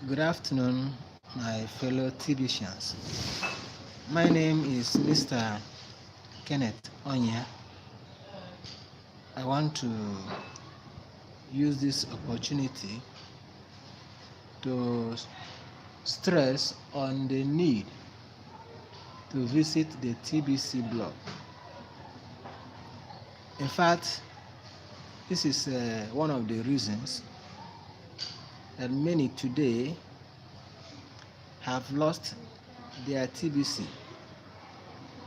Good afternoon, my fellow TBCians. My name is Mr. Kenneth Onya. I want to use this opportunity to stress on the need to visit the TBC blog. In fact, this is one of the reasons that many today have lost their TBC.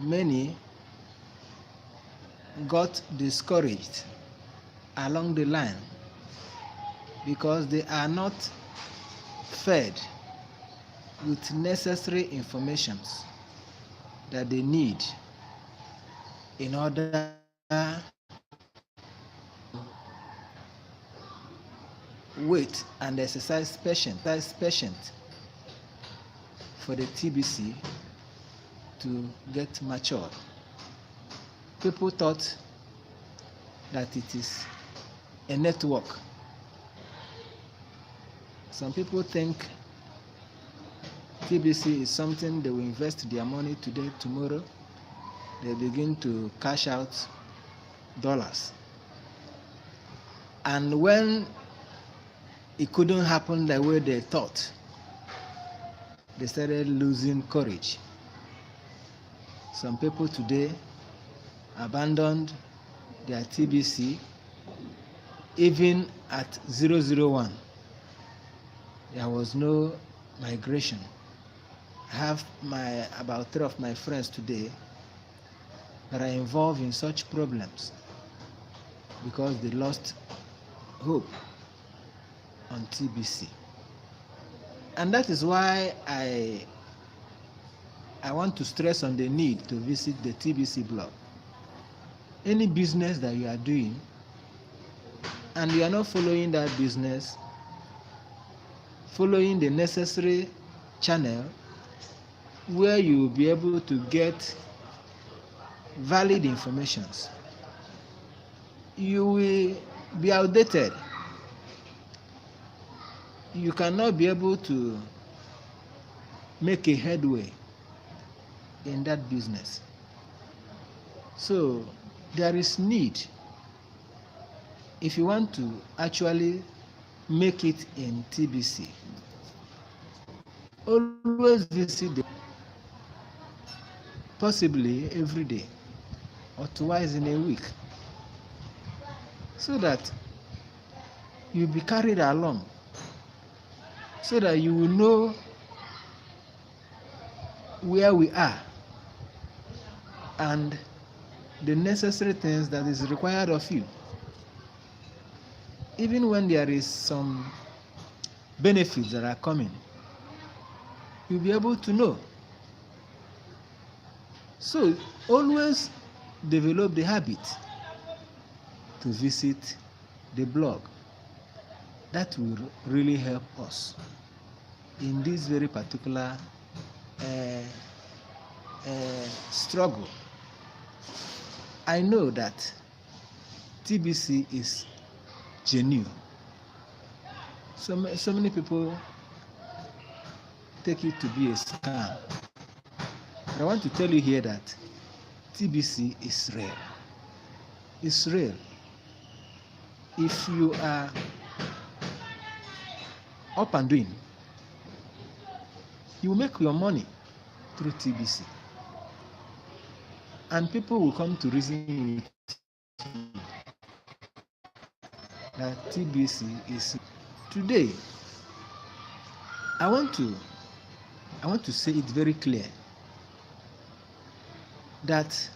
Many got discouraged along the line because they are not fed with necessary informations that they need in order wait and exercise patience for the TBC to get matured. People thought that it is a network. Some people think TBC is something they will invest their money today, tomorrow, they begin to cash out dollars. And when it couldn't happen the way they thought, they started losing courage. Some people today abandoned their TBC even at 001. There was no migration. I have about 3 of my friends today that are involved in such problems because they lost hope on TBC. And that is why I want to stress on the need to visit the TBC blog. Any business that you are doing and you are not following that business, following the necessary channel where you will be able to get valid informations, you will be outdated. You cannot be able to make a headway in that business. So there is need, if you want to actually make it in TBC, always visit the, possibly every day or twice in a week, so that you'll be carried along, so that you will know where we are and the necessary things that is required of you. Even when there is some benefits that are coming, you'll be able to know. So always develop the habit to visit the blog. That will really help us in this very particular struggle. I know that TBC is genuine. So many people take it to be a scam. But I want to tell you here that TBC is real. It's real. If you are up and doing, you will make your money through TBC. And people will come to reason with you that TBC is today. I want to say it very clear that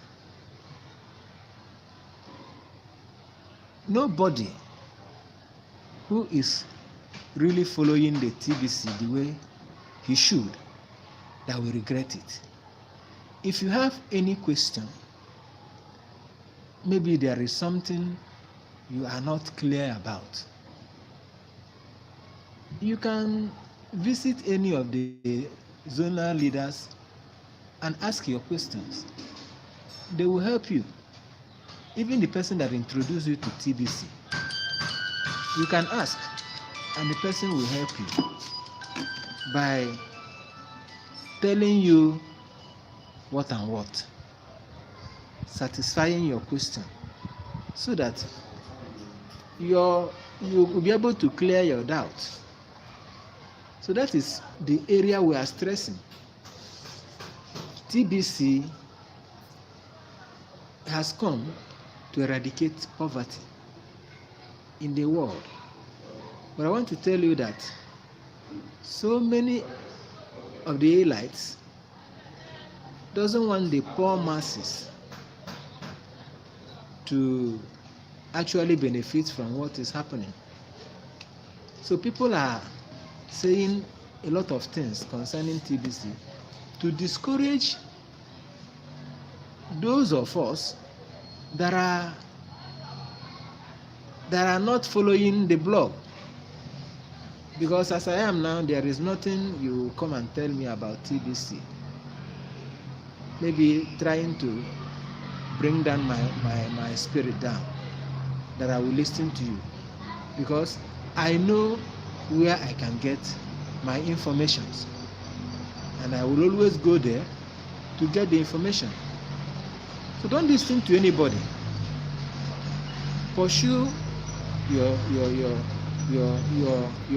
nobody who is really following the TBC the way he should, that will regret it. If you have any question, maybe there is something you are not clear about, you can visit any of the zonal leaders and ask your questions. They will help you. Even the person that introduced you to TBC, you can ask and the person will help you. by telling you what and what, satisfying your question, so that you will be able to clear your doubt. So that is the area we are stressing. TBC has come to eradicate poverty in the world. But I want to tell you that so many of the elites doesn't want the poor masses to actually benefit from what is happening. So people are saying a lot of things concerning TBC to discourage those of us that are not following the blog. Because as I am now, there is nothing you come and tell me about TBC. Maybe trying to bring down my spirit down, that I will listen to you. Because I know where I can get my informations. And I will always go there to get the information. So don't listen to anybody. Pursue your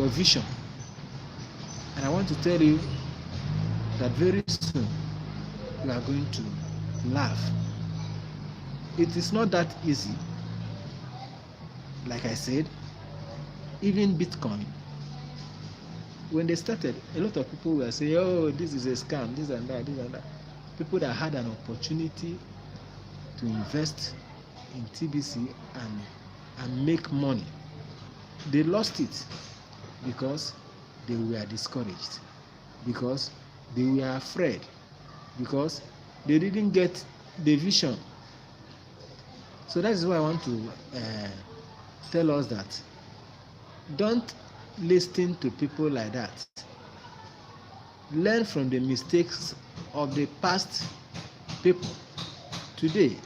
vision. And I want to tell you that very soon you are going to laugh. It is not that easy. Like I said, even Bitcoin, when they started, a lot of people were saying, oh, this is a scam, this and that, this and that. People that had an opportunity to invest in TBC and make money, they lost it because they were discouraged, because they were afraid, because they didn't get the vision. So that is why I want to tell us that don't listen to people like that. Learn from the mistakes of the past people. Today,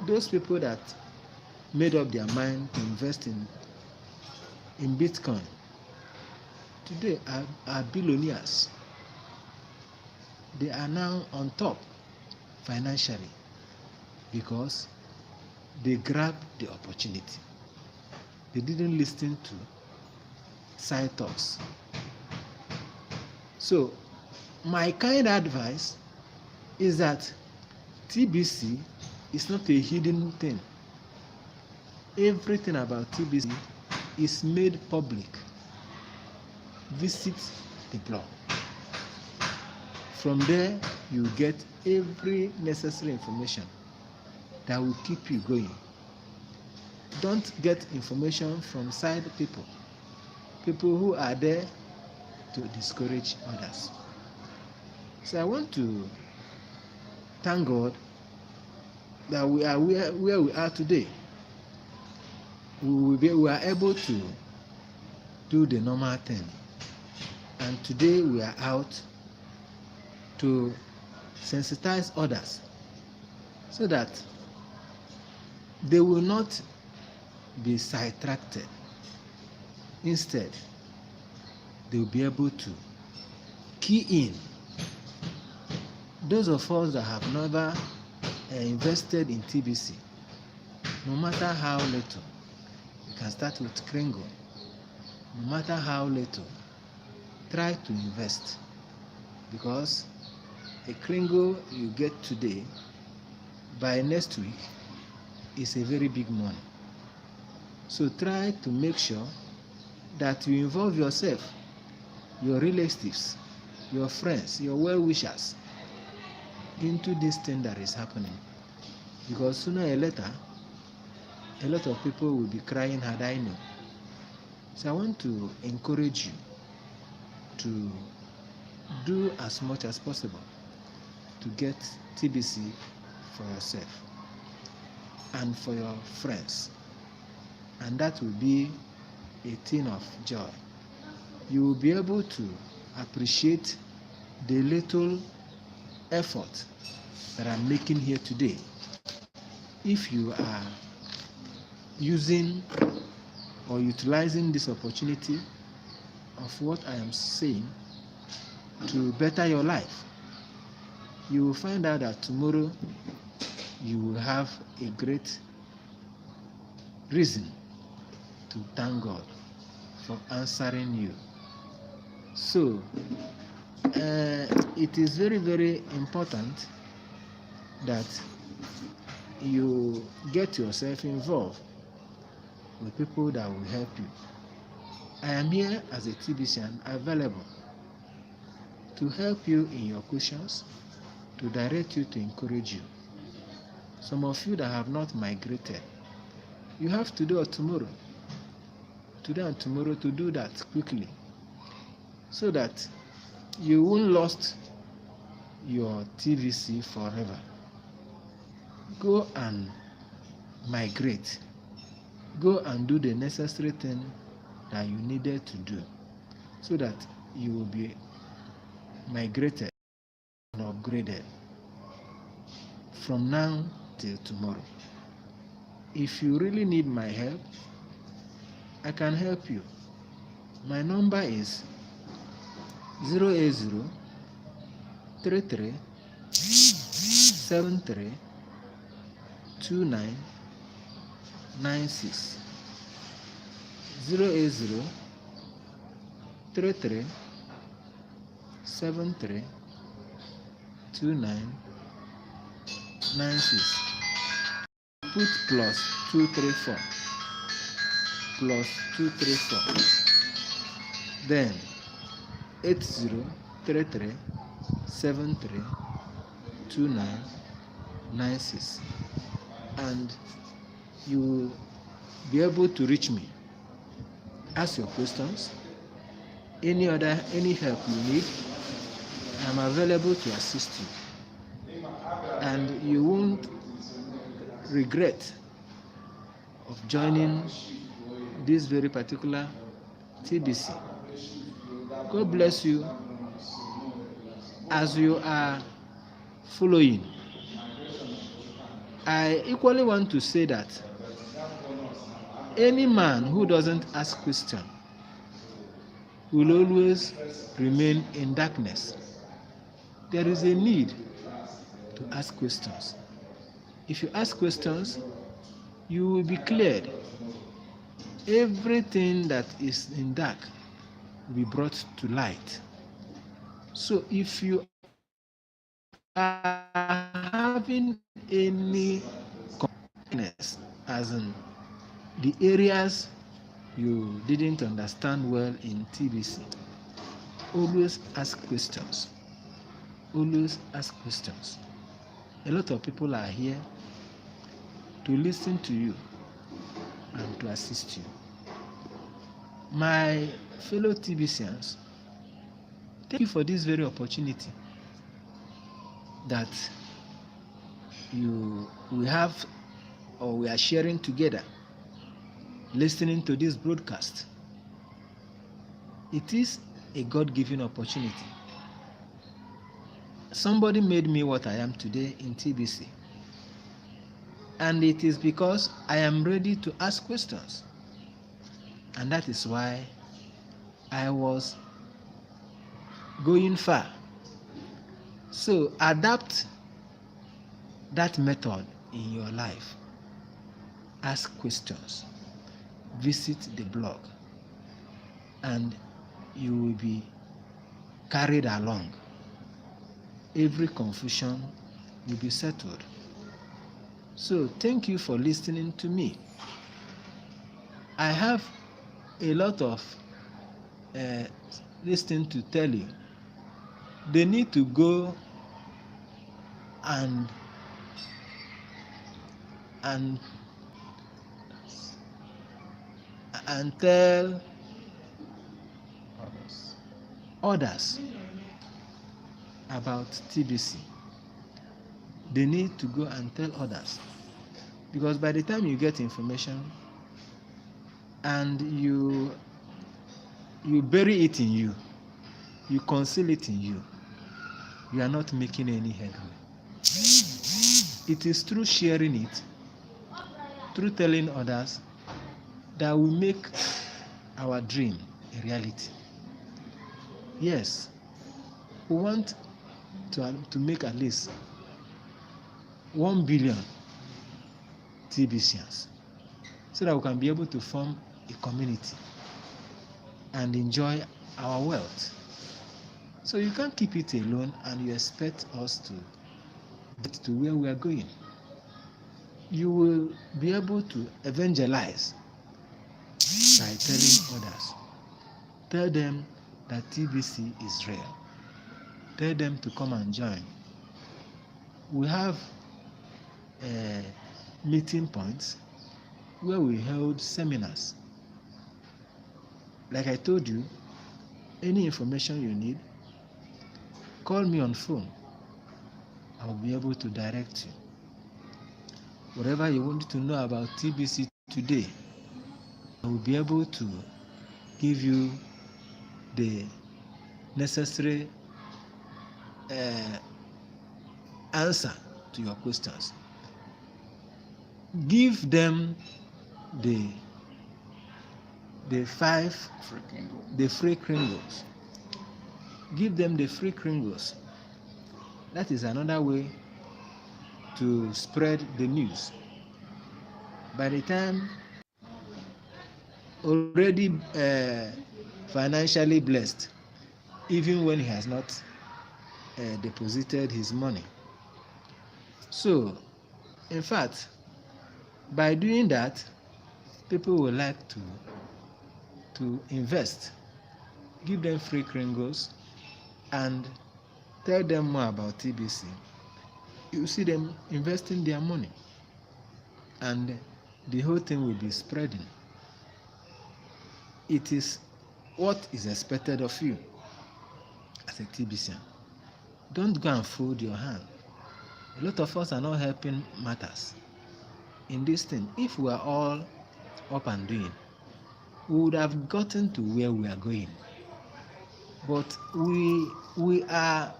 those people that made up their mind to invest in Bitcoin today are billionaires. They are now on top financially because they grabbed the opportunity. They didn't listen to side talks. So my kind advice is that TBC is not a hidden thing. Everything about TBC is made public. Visit the blog. From there, you get every necessary information that will keep you going. Don't get information from side people who are there to discourage others. So I want to thank God that we are where we are today. We are able to do the normal thing. And today we are out to sensitize others so that they will not be sidetracked. Instead, they will be able to key in. Those of us that have never invested in TBC, no matter how little, you can start with Kringle. No matter how little, try to invest, because a Kringle you get today, by next week, is a very big money. So try to make sure that you involve yourself, your relatives, your friends, your well-wishers into this thing that is happening. Because sooner or later, a lot of people will be crying, had I known. So I want to encourage you to do as much as possible to get TBC for yourself and for your friends. And that will be a thing of joy. You will be able to appreciate the little effort that I'm making here today if you are using or utilizing this opportunity of what I am saying to better your life. You will find out that tomorrow you will have a great reason to thank God for answering you. So, it is very, very important that you get yourself involved with people that will help you. I am here as a TBCian available to help you in your questions, to direct you, to encourage you. Some of you that have not migrated, you have to do it tomorrow, today and tomorrow, to do that quickly, so that you won't lose your TVC forever. Go and migrate. Go and do the necessary thing that you needed to do, so that you will be migrated and upgraded from now till tomorrow. If you really need my help, I can help you. My number is 080 33 73 2996. 080 33 73 2996. Put +234 +234, then 80 33 73 2996, and you will be able to reach me. Ask your questions. Any help you need, I'm available to assist you, and you won't regret of joining this very particular TBC. God bless you as you are following. I equally want to say that any man who doesn't ask questions will always remain in darkness. There is a need to ask questions. If you ask questions, you will be cleared. Everything that is in dark will be brought to light. So if you are having any complex, as in the areas you didn't understand well in TBC, always ask questions. Always ask questions. A lot of people are here to listen to you and to assist you. My fellow TBCians, thank you for this very opportunity that we have, or we are sharing together, listening to this broadcast. It is a God-given opportunity. Somebody made me what I am today in TBC, and it is because I am ready to ask questions, and that is why I was going far. So adapt that method in your life. Ask questions, visit the blog, and you will be carried along. Every confusion will be settled. So thank you for listening to me. I have a lot of this thing to tell you. They need to go and tell others about TBC. They need to go and tell others, because by the time you get information and you bury it in you, you conceal it in you, you are not making any headway. It is through sharing it, through telling others, that will make our dream a reality. Yes, We want to make at least 1 billion TBCians so that we can be able to form a community and enjoy our wealth. So you can't keep it alone and you expect us to get to where we are going. You will be able to evangelize by telling others. Tell them that TBC is real. Tell them to come and join. We have meeting points where we held seminars. Like I told you, any information you need, call me on phone. I will be able to direct you. Whatever you want to know about TBC today, I will be able to give you the necessary answer to your questions. Give them the free kringles. Give them the free kringles. That is another way to spread the news. By the time already financially blessed, even when he has not deposited his money. So, in fact, by doing that, people will like to invest. Give them free kringles and tell them more about TBC. You see them investing their money and the whole thing will be spreading. It is what is expected of you as a TBCian. Don't go and fold your hand. A lot of us are not helping matters in this thing. If we are all up and doing, we would have gotten to where we are going. But we are,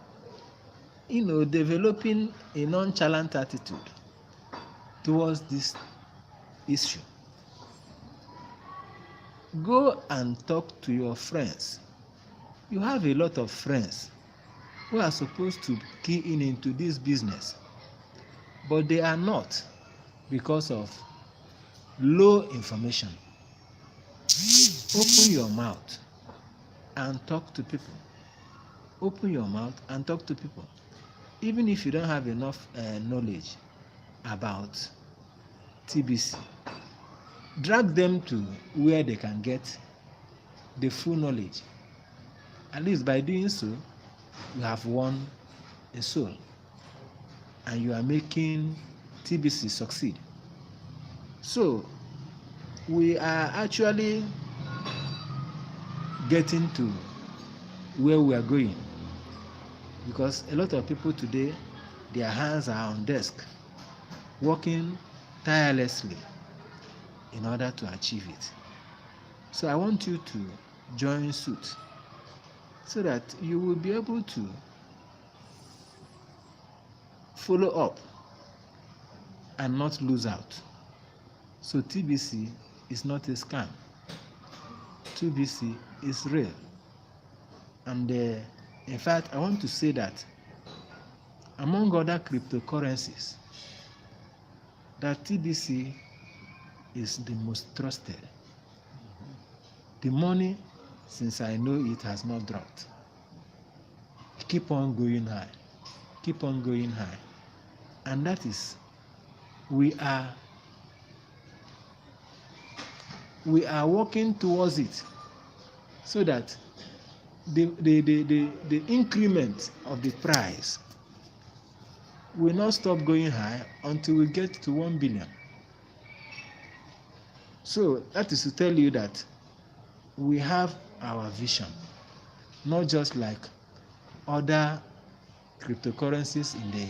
developing a nonchalant attitude towards this issue. Go and talk to your friends. You have a lot of friends who are supposed to key into this business, but they are not because of low information. Open your mouth and talk to people. Open your mouth and talk to people. Even if you don't have enough knowledge about TBC, drag them to where they can get the full knowledge. At least by doing so, you have won a soul and you are making TBC succeed. So we are actually getting to where we are going, because a lot of people today, their hands are on desk, working tirelessly in order to achieve it. So I want you to join suit so that you will be able to follow up and not lose out. So TBC is not a scam. TBC is real. And in fact, I want to say that among other cryptocurrencies, that TBC is the most trusted. The money, since I know it, has not dropped. Keep on going high. Keep on going high. And that is, we are working towards it so that the increment of the price will not stop going high until we get to 1 billion. So that is to tell you that we have our vision, not just like other cryptocurrencies in the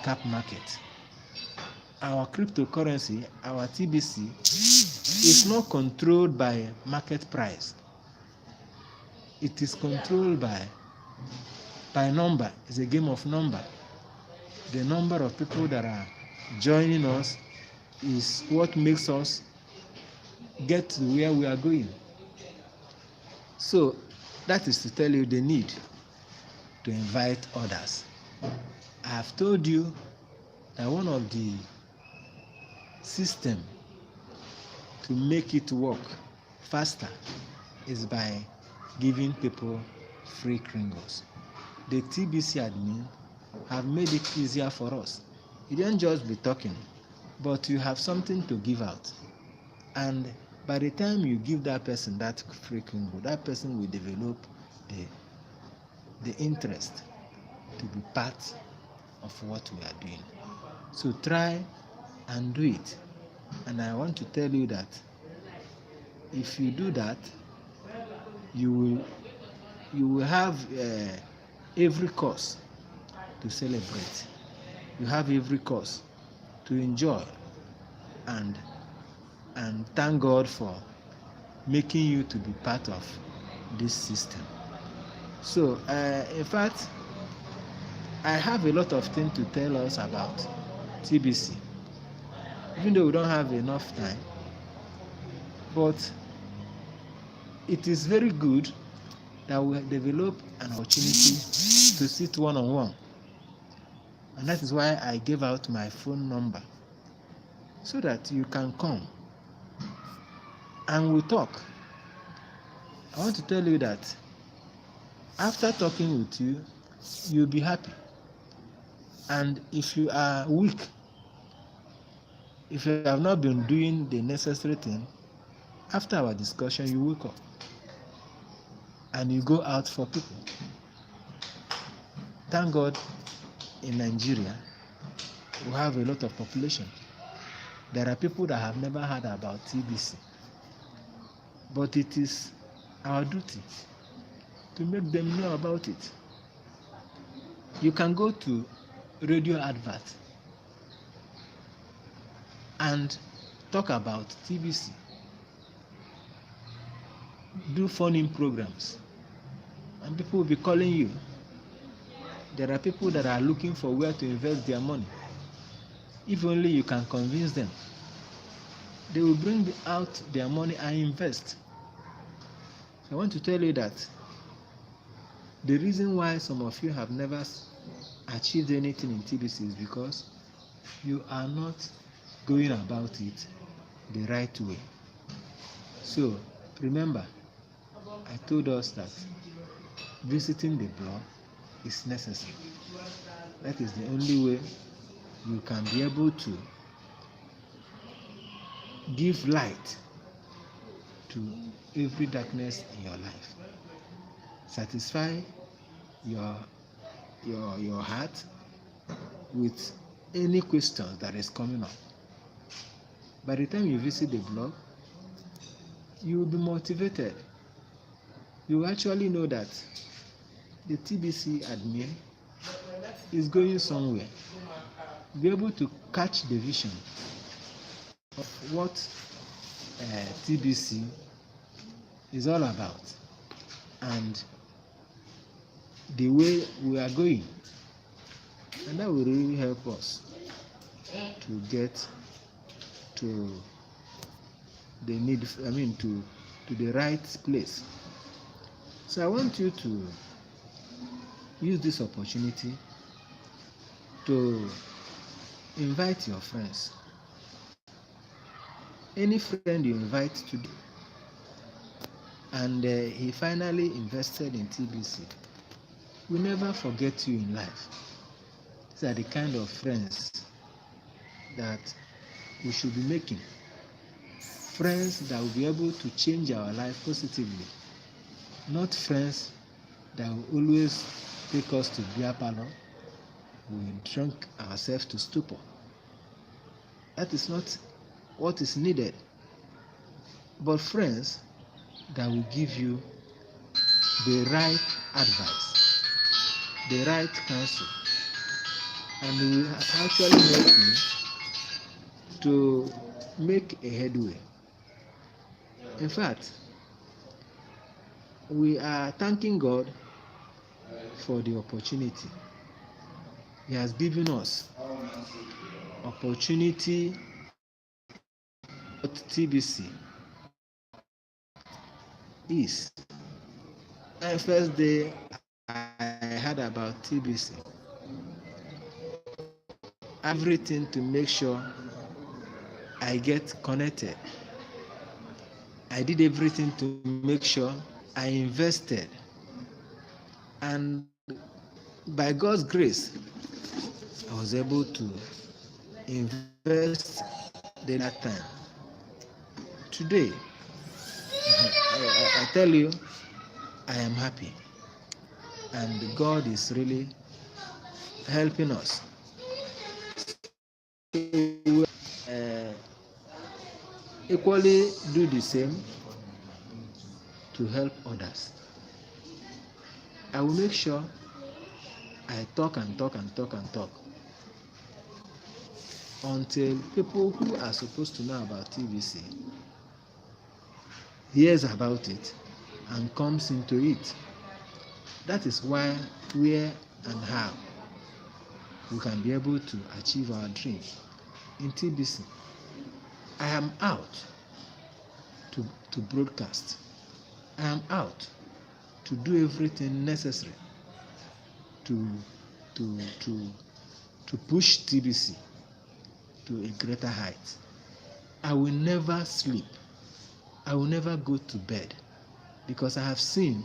cap market. Our cryptocurrency, our TBC, is not controlled by market price. It is controlled by number. It's a game of number. The number of people that are joining us is what makes us get to where we are going. So that is to tell you the need to invite others. I have told you that one of the system to make it work faster is by giving people free Kringles. The TBC admin have made it easier for us. You don't just be talking, but you have something to give out. And by the time you give that person that free Kringle, that person will develop the interest to be part of what we are doing. So try and do it. And I want to tell you that if you do that, you will have every cause to celebrate. You have every cause to enjoy and thank God for making you to be part of this system. So in fact, I have a lot of things to tell us about TBC, even though we don't have enough time. But it is very good that we develop an opportunity to sit one-on-one. And that is why I gave out my phone number, so that you can come and we'll talk. I want to tell you that after talking with you, you'll be happy. And if you are weak, if you have not been doing the necessary thing, after our discussion, you wake up and you go out for people. Thank God, in Nigeria, we have a lot of population. There are people that have never heard about TBC. But it is our duty to make them know about it. You can go to radio advert and talk about TBC. Do phone-in programs, and people will be calling you. There are people that are looking for where to invest their money. If only you can convince them, they will bring out their money and invest. So I want to tell you that the reason why some of you have never achieved anything in TBC is because you are not going about it the right way. So remember, I told us that visiting the blog is necessary. That is the only way you can be able to give light to every darkness in your life. Satisfy your heart with any questions that is coming up. By the time you visit the blog, you will be motivated. You actually know that the TBC admin is going somewhere. Be able to catch the vision of what TBC is all about and the way we are going, and that will really help us to get to the to the right place. So I want you to use this opportunity to invite your friends. Any friend you invite today and he finally invested in TBC will never forget you in life. These are the kind of friends that we should be making. Friends that will be able to change our life positively. Not friends that will always take us to beer parlor. We drink ourselves to stupor. That is not what is needed. But friends that will give you the right advice, the right counsel, and will actually help you to make a headway. In fact, we are thanking God for the opportunity. He has given us opportunity what TBC is. My first day heard about TBC. Everything to make sure I get connected. I did everything to make sure I invested. And by God's grace, I was able to invest that time. Today, I tell you, I am happy. And God is really helping us. Equally do the same to help others. I will make sure I talk and talk and talk and talk until people who are supposed to know about TBC hears about it and comes into it. That is why, where and how we can be able to achieve our dream in TBC. I am out to broadcast. I am out to do everything necessary to push TBC to a greater height. I will never sleep. I will never go to bed, because I have seen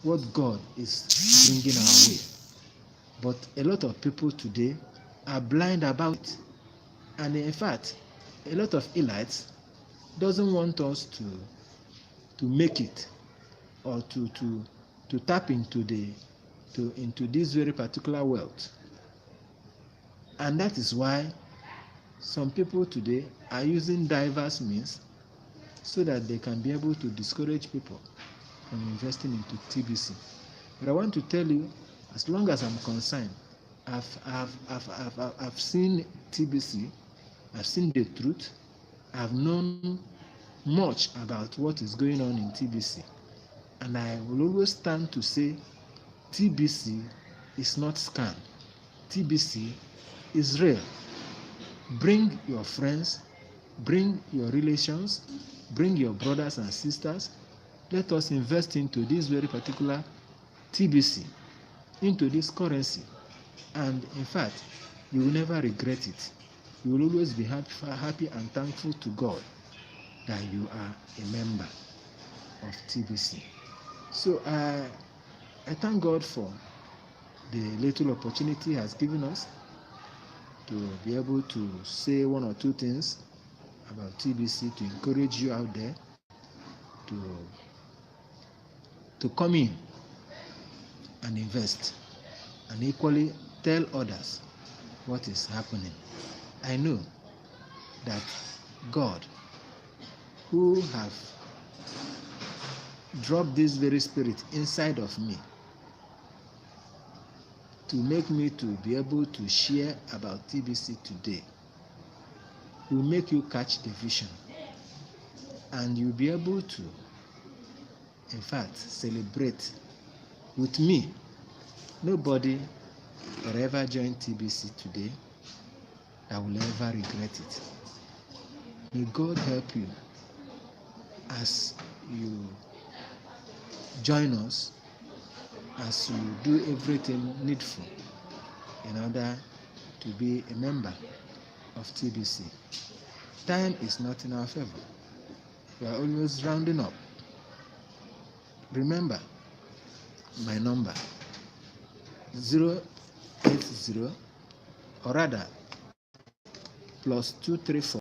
what God is bringing our way. But a lot of people today are blind about it. And in fact, a lot of elites doesn't want us to make it, or to tap into this very particular wealth. And that is why some people today are using diverse means so that they can be able to discourage people from investing into TBC. But I want to tell you, as long as I'm concerned, I've seen TBC, I've seen the truth, I've known much about what is going on in TBC, and I will always stand to say TBC is not scam. TBC is real. Bring your friends, bring your relations, bring your brothers and sisters. Let us invest into this very particular TBC, into this currency. And in fact, you will never regret it. You will always be happy and thankful to God that you are a member of TBC. So I thank God for the little opportunity He has given us to be able to say one or two things about TBC, to encourage you out there to come in and invest, and equally tell others what is happening. I know that God, who have dropped this very spirit inside of me to make me to be able to share about TBC today, will make you catch the vision, and you'll be able to, in fact, celebrate with me. Nobody will ever join TBC today that will ever regret it. May God help you as you join us, as you do everything needful in order to be a member of TBC. Time is not in our favor. We are always rounding up. Remember my number, 080, or rather +234